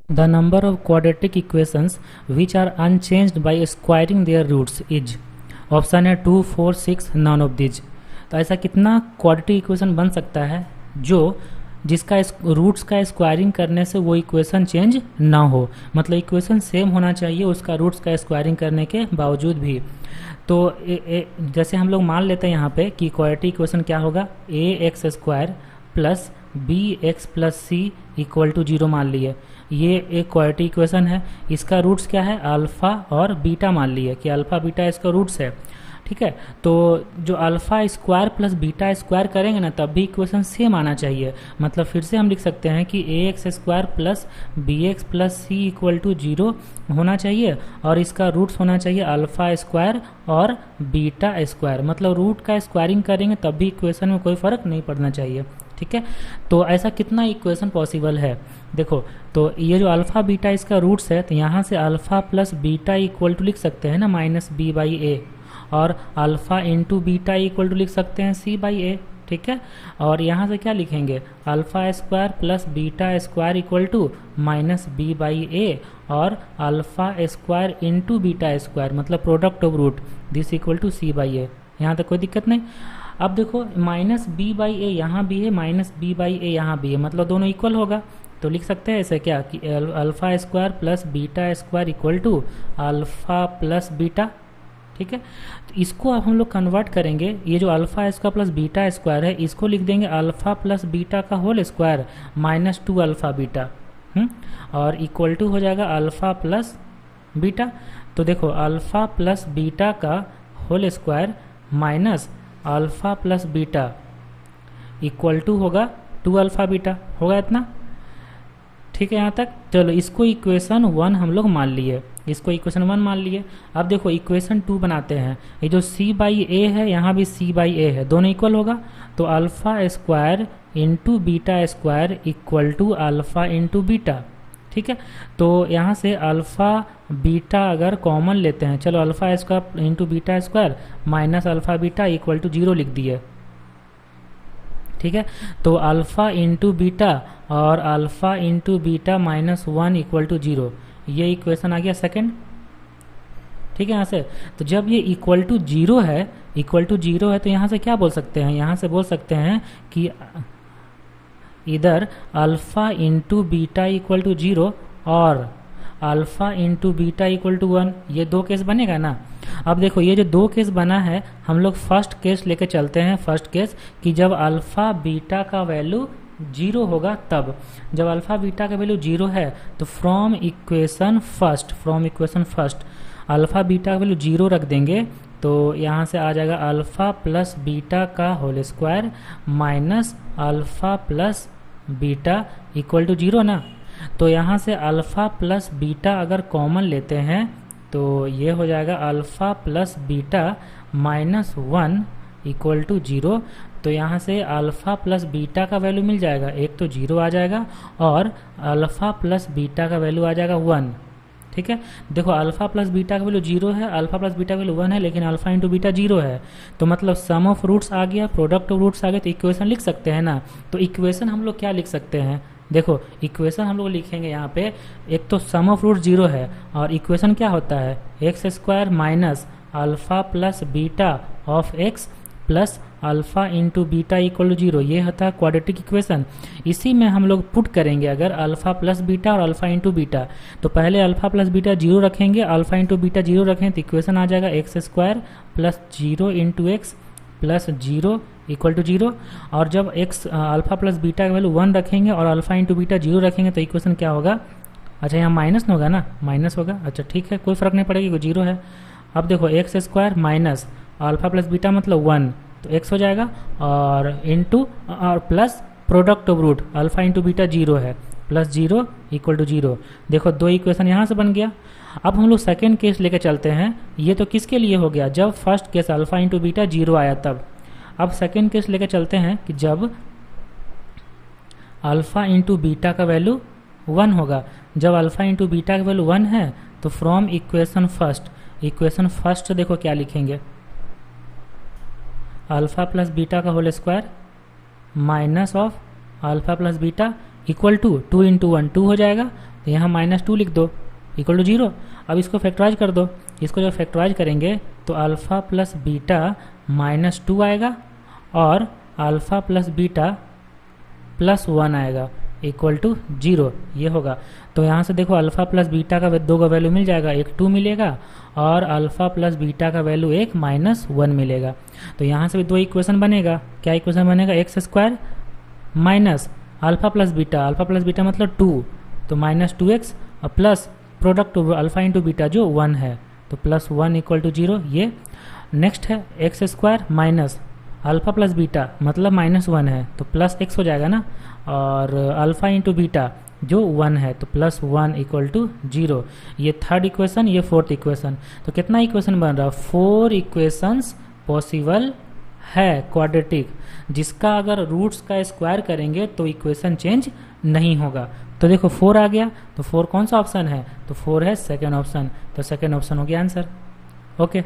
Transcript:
The number of quadratic equations which are unchanged by squaring their roots is. Option है 2, 4, 6, none of these. तो ऐसा कितना quadratic equation बन सकता है जो जिसका रूट्स का स्क्वायरिंग करने से वो इक्वेशन चेंज ना हो, मतलब इक्वेशन सेम होना चाहिए उसका रूट्स का स्क्वायरिंग करने के बावजूद भी। तो जैसे हम लोग मान लेते हैं यहाँ पे कि क्वाड्रेटिक इक्वेशन क्या होगा, A X square plus B X plus C equal to 0 मान लिए। ये एक क्वाड्रेटिक इक्वेशन है, इसका रूट्स क्या है, अल्फा और बीटा मान लिए कि अल्फा बीटा इसका रूट्स है। ठीक है, तो जो alpha square plus beta square करेंगे ना तब भी इक्वेशन सेम आना चाहिए। मतलब फिर से हम लिख सकते हैं कि A X square plus B X plus C equal to 0 होना चाहिए और इसका रूट्स होना चाहिए अल्फा स्क्वायर और बीटा स्क्वायर। मतलब रूट का स्क्वायरिंग करेंगे तब भी इक्वेशन में कोई फर्क नहीं पड़ना चाहिए। ठीक है, तो ऐसा कितना इक्वेशन पॉसिबल है, देखो तो ये जो अल्फा बीटा इसका रूट्स है तो यहाँ से alpha plus beta equal to लिख सकते हैं ना माइनस बी बाई ए, और alpha into beta equal to लिख सकते हैं सी बाई ए। ठीक है, और यहाँ से क्या लिखेंगे, alpha square plus beta square equal to minus B by A और alpha square into beta square मतलब product of root this equal to C by A. यहाँ तक कोई दिक्कत नहीं। अब देखो माइनस बी बाई ए यहाँ भी है, माइनस बी बाई ए यहाँ भी है, मतलब दोनों इक्वल होगा। तो लिख सकते हैं ऐसे क्या कि alpha square plus beta square equal to alpha plus beta. ठीक है, तो इसको अब हम लोग कन्वर्ट करेंगे, ये जो alpha square plus beta square है इसको लिख देंगे अल्फा प्लस बीटा का whole square minus 2 alpha beta और इक्वल टू हो जाएगा अल्फा प्लस बीटा। तो देखो अल्फा प्लस बीटा का whole square minus alpha plus beta equal to होगा 2 अल्फा बीटा, होगा इतना। ठीक है यहाँ तक, चलो इसको इक्वेशन 1 हम लोग मान लिए, इसको इक्वेशन 1 मान लिए। अब देखो इक्वेशन 2 बनाते हैं, ये जो c बाई ए है यहाँ भी c बाई ए है, दोनों इक्वल होगा। तो alpha square into beta square equal to alpha into beta. ठीक है, तो यहाँ से अल्फा बीटा अगर कॉमन लेते हैं, चलो alpha square into beta square minus alpha beta equal to 0 लिख दिए। ठीक है, तो अल्फा इंटू बीटा और alpha into beta minus 1 equal to 0, ये इक्वेशन आ गया सेकंड। ठीक है, यहाँ से तो जब ये इक्वल टू 0 है, इक्वल टू 0 है तो यहाँ से क्या बोल सकते हैं, यहाँ से बोल सकते हैं कि इधर alpha into beta equal to 0 और alpha into beta equal to 1, ये दो केस बनेगा ना। अब देखो ये जो दो केस बना है हम लोग फर्स्ट केस लेके चलते हैं, फर्स्ट केस कि जब अल्फा बीटा का वैल्यू 0 होगा तब, जब अल्फा बीटा का वैल्यू 0 है तो from equation first alpha beta का वैल्यू 0 रख देंगे। तो यहाँ से आ जाएगा अल्फा प्लस बीटा का whole square minus alpha plus beta equal to 0 ना। तो यहाँ से अल्फा प्लस बीटा अगर कॉमन लेते हैं तो ये हो जाएगा alpha plus beta minus 1 equal to 0। तो यहाँ से अल्फा प्लस बीटा का वैल्यू मिल जाएगा, एक तो 0 आ जाएगा और अल्फा प्लस बीटा का वैल्यू आ जाएगा 1। ठीक है, देखो अल्फा प्लस बीटा का वैल्यू 0 है, अल्फा प्लस बीटा का वैल्यू 1 है, लेकिन अल्फा इंटू बीटा 0 है, तो मतलब सम ऑफ रूट्स आ गया, प्रोडक्ट ऑफ रूट्स आ गए, तो इक्वेशन लिख सकते हैं ना। तो इक्वेशन हम लोग क्या लिख सकते हैं, देखो इक्वेशन हम लोग लिखेंगे यहाँ पे, एक तो सम ऑफ रूट 0 है और इक्वेशन क्या होता है x square minus alpha plus beta of x plus alpha into beta equal to 0, ये होता है क्वाड्रेटिक इक्वेशन। इसी में हम लोग पुट करेंगे अगर अल्फा प्लस बीटा और अल्फा इंटू बीटा, तो पहले अल्फा प्लस बीटा 0 रखेंगे, अल्फा इंटू बीटा 0 रखें तो इक्वेशन आ जाएगा x square plus 0 into x plus 0 equal to 0। और जब एक्स अल्फा प्लस बीटा का वैल्यू 1 रखेंगे और अल्फा इंटू बीटा 0 रखेंगे तो इक्वेशन क्या होगा, अच्छा यहाँ माइनस होगा ना, माइनस होगा, अच्छा ठीक है कोई फर्क नहीं पड़ेगा, 0 है। अब देखो x square minus alpha plus beta मतलब 1, तो एक्स हो जाएगा और इंटू और plus product of root alpha into beta 0 है प्लस 0 इक्वल टू 0। देखो दो इक्वेशन यहाँ से बन गया। अब हम लोग सेकेंड केस लेकर चलते हैं, ये तो किसके लिए हो गया जब first case alpha into beta 0 आया तब। अब सेकेंड केस लेकर चलते हैं कि जब अल्फा इंटू बीटा का वैल्यू 1 होगा, जब अल्फा इंटू बीटा का वैल्यू 1 है तो फ्रॉम इक्वेशन फर्स्ट देखो क्या लिखेंगे, अल्फा प्लस बीटा का whole square minus of alpha plus beta equal to 2 into 1 2 हो जाएगा तो यहाँ -2 लिख दो इक्वल टू 0। अब इसको फैक्टराइज कर दो, इसको जब फैक्टराइज करेंगे तो अल्फ़ा प्लस बीटा -2 आएगा और अल्फ़ा प्लस बीटा +1 आएगा इक्वल टू 0, ये होगा। तो यहाँ से देखो अल्फ़ा प्लस बीटा का दो का वैल्यू मिल जाएगा, एक 2 मिलेगा और अल्फ़ा प्लस बीटा का वैल्यू एक -1 मिलेगा। तो यहाँ से भी दो इक्वेशन बनेगा। क्या इक्वेशन बनेगा? x² minus alpha plus beta मतलब 2, तो -2x और plus product alpha into beta जो 1 है, तो +1 इक्वल टू 0 ये। नेक्स्ट है x² minus alpha plus beta मतलब -1 है तो +x हो जाएगा ना, और अल्फ़ा इंटू बीटा जो 1 है तो +1 इक्वल टू 0। ये थर्ड इक्वेशन, ये फोर्थ इक्वेशन। तो कितना इक्वेशन बन रहा है? 4 इक्वेशंस पॉसिबल है क्वाड्रेटिक, जिसका अगर रूट्स का स्क्वायर करेंगे तो इक्वेशन चेंज नहीं होगा। तो देखो 4 आ गया, तो 4 कौन सा ऑप्शन है? तो 4 है सेकेंड ऑप्शन, तो सेकेंड ऑप्शन हो गया आंसर। ओके।